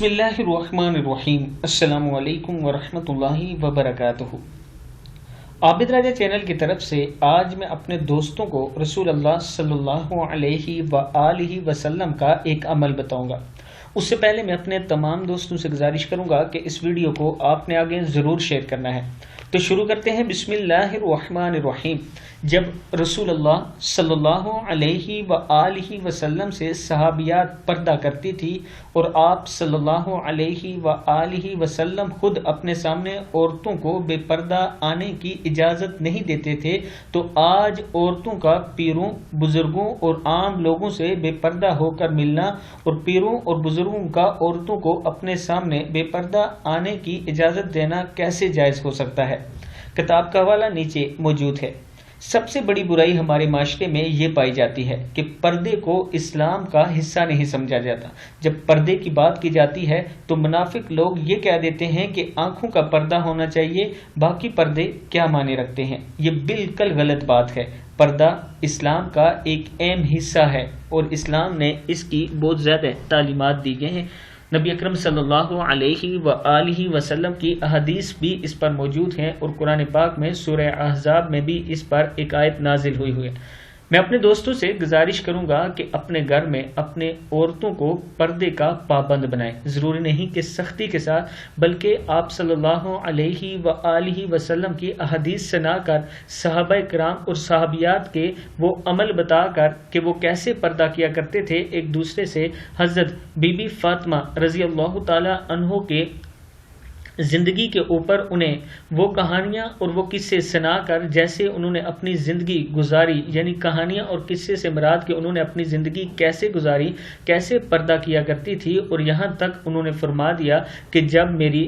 बिस्मिल्लाहिर्रहमानिर्रहीम। अस्सलामु अलैकुम वरहमतुल्लाहि वबरकातुहू। आबिद राजा चैनल की तरफ से आज मैं अपने दोस्तों को रसूल अल्लाह सल्लल्लाहु अलैहि वआलिहि वसल्लम का एक अमल बताऊंगा। उससे पहले मैं अपने तमाम दोस्तों से गुजारिश करूंगा कि इस वीडियो को आपने आगे ज़रूर शेयर करना है। तो शुरू करते हैं। बिस्मिल्लाहिर्रहमानिर्रहीम। जब रसूल अल्लाह सल्लल्लाहु अलैहि वआलिहि वसल्लम से सहाबियात पर्दा करती थी और आप सल्लल्लाहु अलैहि वआलिहि वसल्लम खुद अपने सामने औरतों को बेपर्दा आने की इजाज़त नहीं देते थे, तो आज औरतों का पीरों, बुजुर्गों और आम लोगों से बेपर्दा होकर मिलना और पीरों और बुजुर्गों का औरतों को अपने सामने बेपर्दा आने की इजाज़त देना कैसे जायज़ हो सकता है। किताब का हवाला नीचे मौजूद है। सबसे बड़ी बुराई हमारे माशरे में ये पाई जाती है कि पर्दे को इस्लाम का हिस्सा नहीं समझा जाता। जब पर्दे की बात की जाती है तो मुनाफिक लोग ये कह देते हैं कि आंखों का पर्दा होना चाहिए, बाकी पर्दे क्या माने रखते हैं। ये बिल्कुल गलत बात है। पर्दा इस्लाम का एक अहम हिस्सा है और इस्लाम ने इसकी बहुत ज़्यादा तालीमात दी गई हैं। नबी अकरम सल्लल्लाहु अलैहि वआलिहि वसल्लम की अहदीस भी इस पर मौजूद हैं और कुरान पाक में सूरह अहज़ाब में भी इस पर एक आयत नाजिल हुई है। मैं अपने दोस्तों से गुजारिश करूंगा कि अपने घर में अपने औरतों को पर्दे का पाबंद बनाएं। ज़रूरी नहीं कि सख्ती के साथ, बल्कि आप सल्लल्लाहु अलैहि वआलिहि वसल्लम की अहदीस सुना कर सहाबाए किराम और सहाबियात के वो अमल बताकर कि वो कैसे पर्दा किया करते थे एक दूसरे से। हज़रत बीबी फातिमा रज़ी अल्लाह ताला अन्हो के ज़िंदगी के ऊपर उन्हें वो कहानियाँ और वो किस्से सुनाकर जैसे उन्होंने अपनी ज़िंदगी गुजारी, यानी कहानियाँ और किस्से से मुराद कि उन्होंने अपनी ज़िंदगी कैसे गुजारी, कैसे पर्दा किया करती थी। और यहाँ तक उन्होंने फरमा दिया कि जब मेरी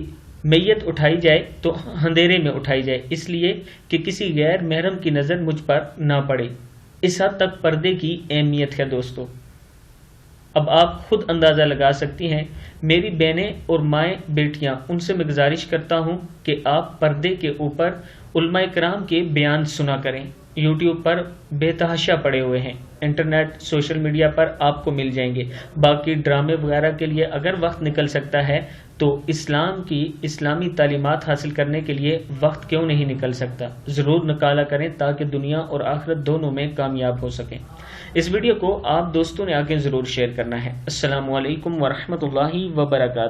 मैयत उठाई जाए तो अंधेरे में उठाई जाए, इसलिए कि किसी गैर महरम की नज़र मुझ पर ना पड़े। इस हद तक पर्दे की अहमियत है दोस्तों। अब आप खुद अंदाज़ा लगा सकती हैं। मेरी बहनें और माएँ बेटियाँ, उनसे मैं गुजारिश करता हूँ कि आप पर्दे के ऊपर उलमाए किराम के बयान सुना करें। यूट्यूब पर बेतहाशा पड़े हुए हैं, इंटरनेट सोशल मीडिया पर आपको मिल जाएंगे। बाकी ड्रामे वगैरह के लिए अगर वक्त निकल सकता है तो इस्लाम की इस्लामी तालीमात हासिल करने के लिए वक्त क्यों नहीं निकल सकता। ज़रूर निकाला करें ताकि दुनिया और आखिरत दोनों में कामयाब हो सकें। इस वीडियो को आप दोस्तों ने आगे ज़रूर शेयर करना है। अस्सलामु अलैकुम वरहमतुल्लाहि वबरकातुहू।